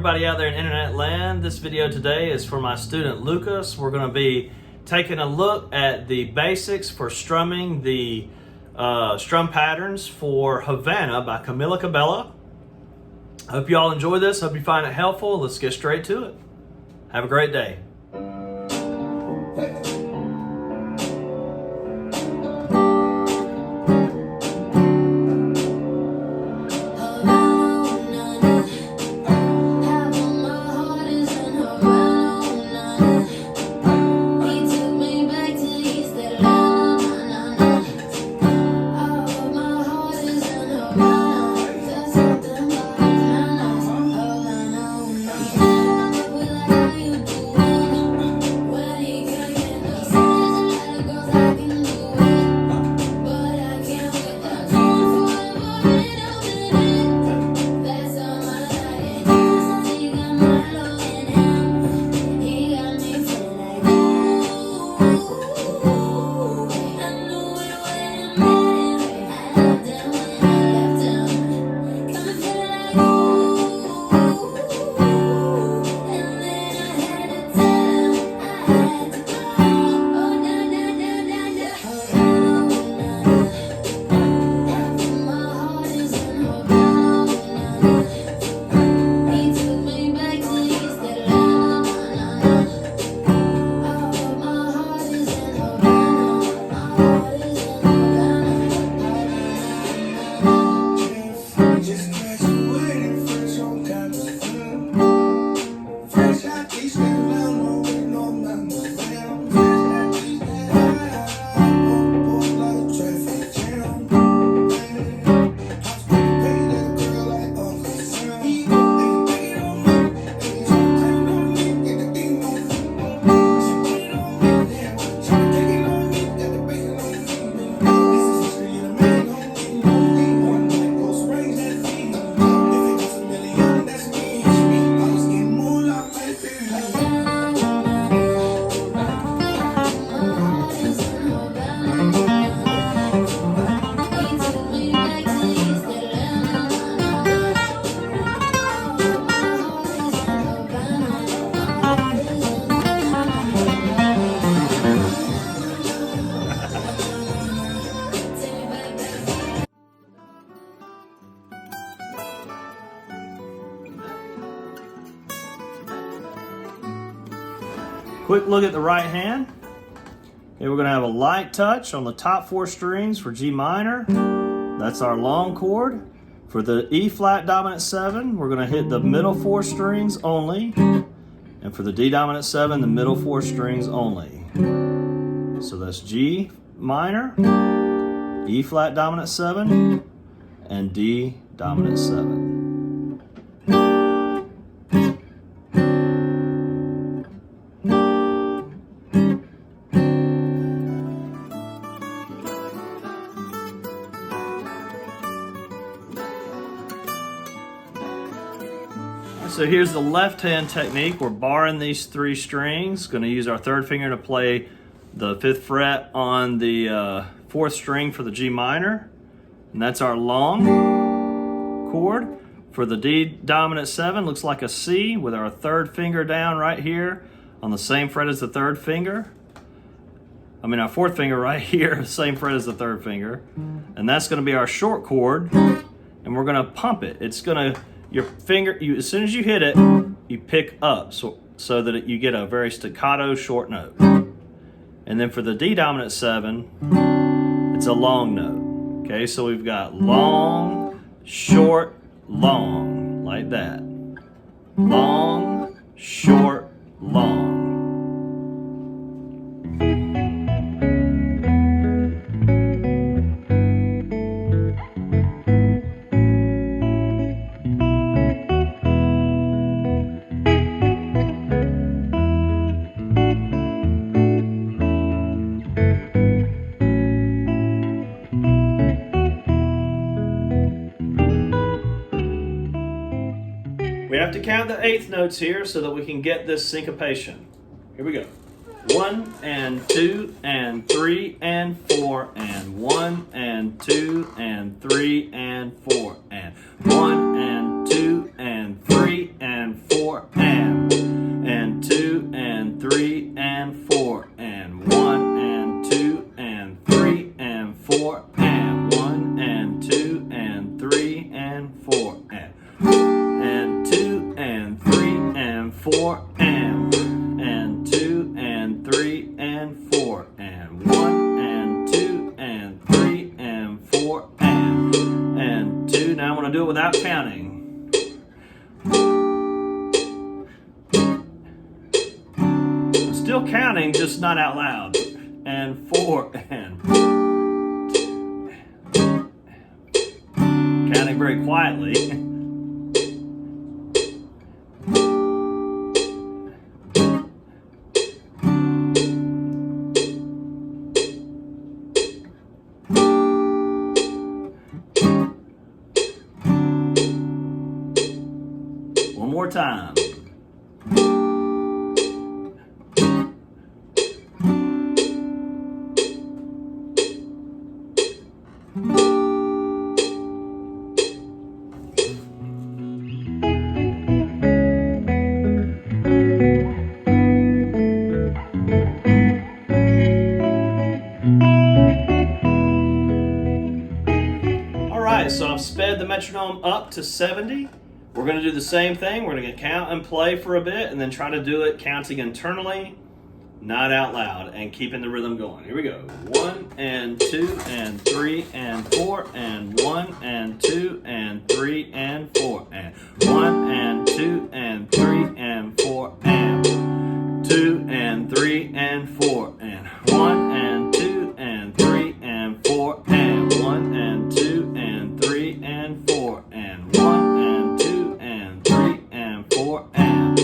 everybody out there in internet land. This video today is for my student Lucas. We're going to be taking a look at the basics for strumming the strum patterns for Havana by Camila Cabello. I hope you all enjoy this. Hope you find it helpful. Let's get straight to it. Have a great day. Quick look at the right hand. Okay, we're going to have a light touch on the top 4 strings for G minor. That's our long chord. For the E flat dominant 7, we're going to hit the middle 4 strings only. And for the D dominant 7, the middle 4 strings only. So that's G minor, E flat dominant 7, and D dominant 7. So here's the left hand technique. We're barring these 3 strings. Going to use our 3rd finger to play the 5th fret on the 4th string for the G minor. And that's our long chord. For the D dominant 7, looks like a C with our 3rd finger down right here on the same fret as the 3rd finger. I mean our 4th finger right here, same fret as the 3rd finger. And that's going to be our short chord. And we're going to pump it. It's going to your finger, as soon as you hit it, you pick up so that you get a very staccato short note. And then for the D dominant 7, it's a long note. Okay, so we've got long, short, long, like that. Long, short, long. We have to count the 8th notes here so that we can get this syncopation. Here we go. 1 and 2 and 3 and 4 and 1 and 2 and 3 and 4 and 1 and 2 and 3 and 4 Still counting, just not out loud. And 4 and counting very quietly. One more time. Alright, so I've sped the metronome up to 70. We're going to do the same thing. We're going to count and play for a bit and then try to do it counting internally, not out loud, and keeping the rhythm going. Here we go. 1 and 2 and 3 and 4 and 1 and 2 and 3 and 4 and 1 and 2 and 3 and 4 and 2 and 3 and 4 and 1 and 2 and 3 and 4 and 1 and 2 and 3 and 4 and 1 and 2 and 3 and 4 and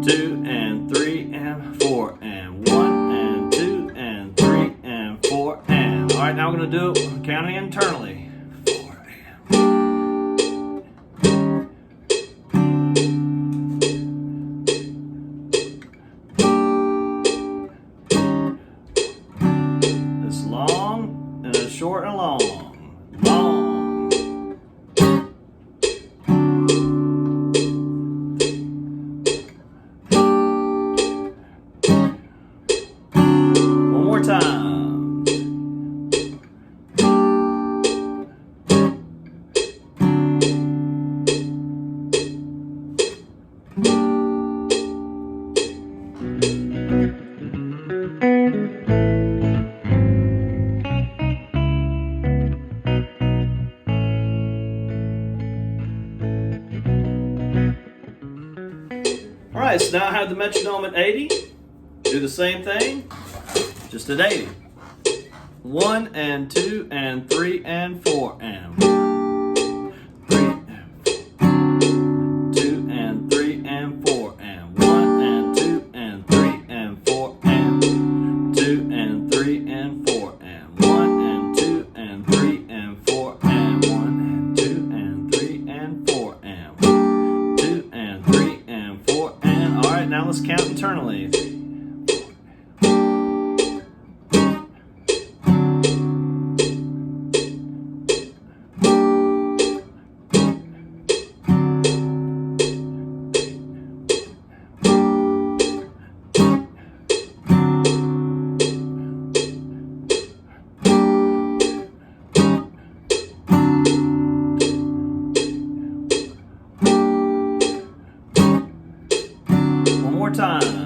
2 and 3 and 4 and 1 and 2 and 3 and 4 and. All right, now we're going to do it counting internally. 4 and. It's long and it's short and long. Long. One more time. Alright, so now I have the metronome at 80. Do the same thing, just at 80. 1 and 2 and 3 and 4 and 1, 3 and 2 and 3 and 4 and 1 and 2 and 3 and 4 and 2 and 3 and 4 and 1 and 2 and 3 and 4 and 1 and 2 and 3 and 4 and 1, 2 and 3 and 4 and. All right, now let's count internally. One more time.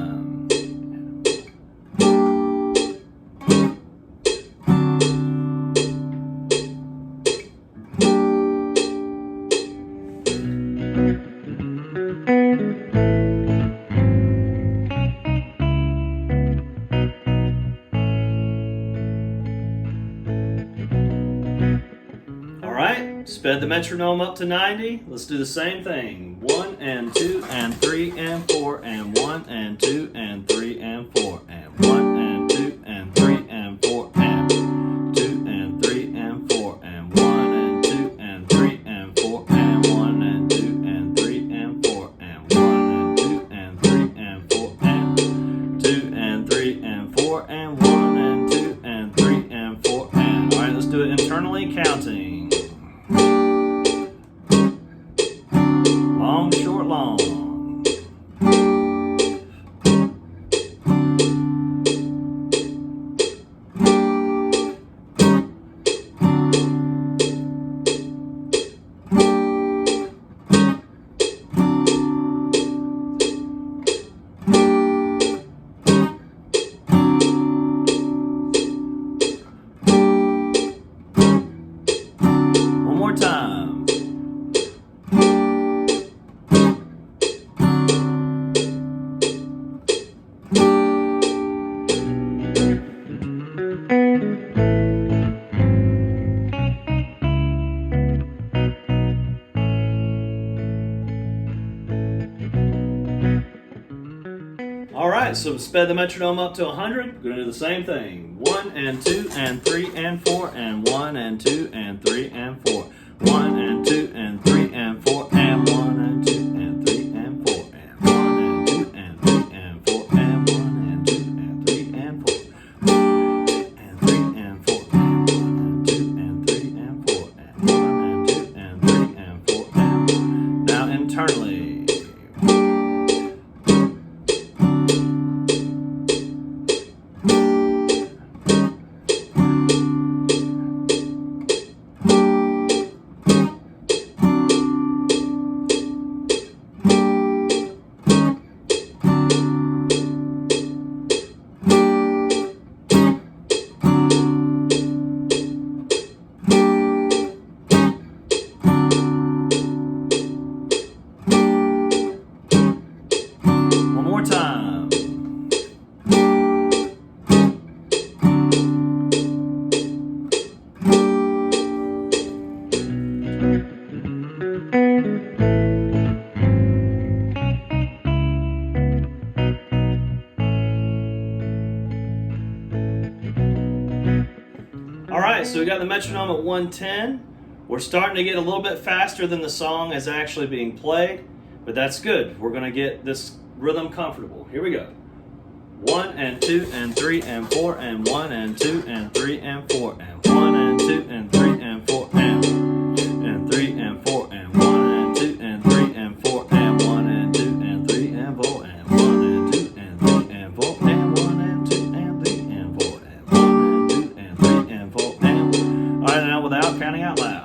All right, sped the metronome up to 90. Let's do the same thing. 1 and 2 and 3 and 4 and 1 and 2 and 3 and 4 and 1 and 2 and 3 and 4 and 2 and 3 and 4 and 1 and 2 and 3 and 4 and 1 and 2 and 3 and 4 and 1 and 2 and 3 and 4 and 2 and 3 and 4 and 1 and 2 and 3 and 4 and. All right, let's do it internally counting. Long, short, long. All right, so sped the metronome up to 100. We're gonna do the same thing. 1 and 2 and 3 and 4 and 1 and 2 and 3 and 4. 1 and 2 and 3 and 4 and 1 and 2 and 3 and 4 and 1 and 2 and 3 and 4 and 1 and 2 and 3 and 4 and 3 and 4 and 1 and 2 and 3 and 4 and 1 and 2 and 3 and 4 and now internally. All right, so we got the metronome at 110. We're starting to get a little bit faster than the song is actually being played, but that's good. We're gonna get this rhythm comfortable. Here we go. 1 and 2 and 3 and 4 and 1 and 2 and 3 and 4 and 1 and 2 and 3 and 4 and 3 and 4 and 1 and 2 and 3 and 4 and 1 and 2 and 3 and 4 and 1 and 2 and 3 and 4 and 1 and 2 and 3 and 4 and 1 and 2 and 3 and 4 and all right, now without counting out loud.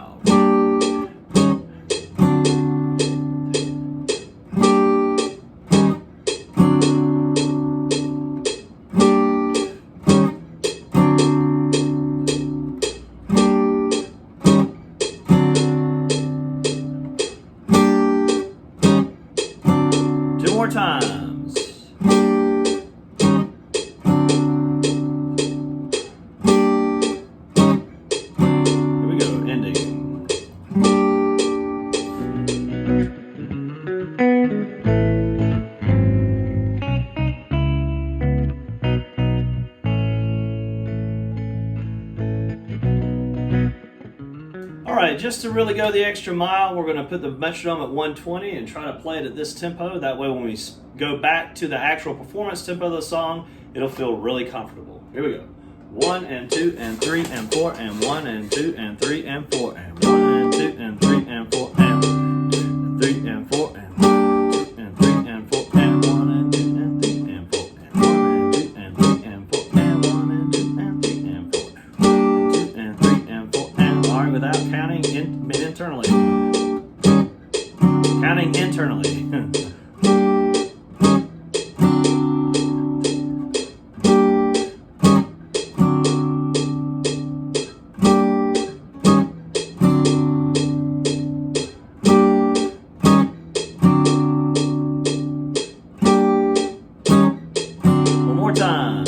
More times. Here we go, ending. All right, just to really go the extra mile, we're going to put the metronome at 120 and try to play it at this tempo. That way when we go back to the actual performance tempo of the song, it'll feel really comfortable. Here we go. 1 and 2 and 3 and 4 and 1 and 2 and 3 and 4 and 1 and 2 and 3 and 4 and 3 and 4 and 2 and 3 and 4 and 1 and 2 and 3 and 4 and 1 and 2 and 3 and 4 and 1 and 2 and 3 and 4 and 2 and 3 and 4 and all right, without counting internally. Counting internally. One more time.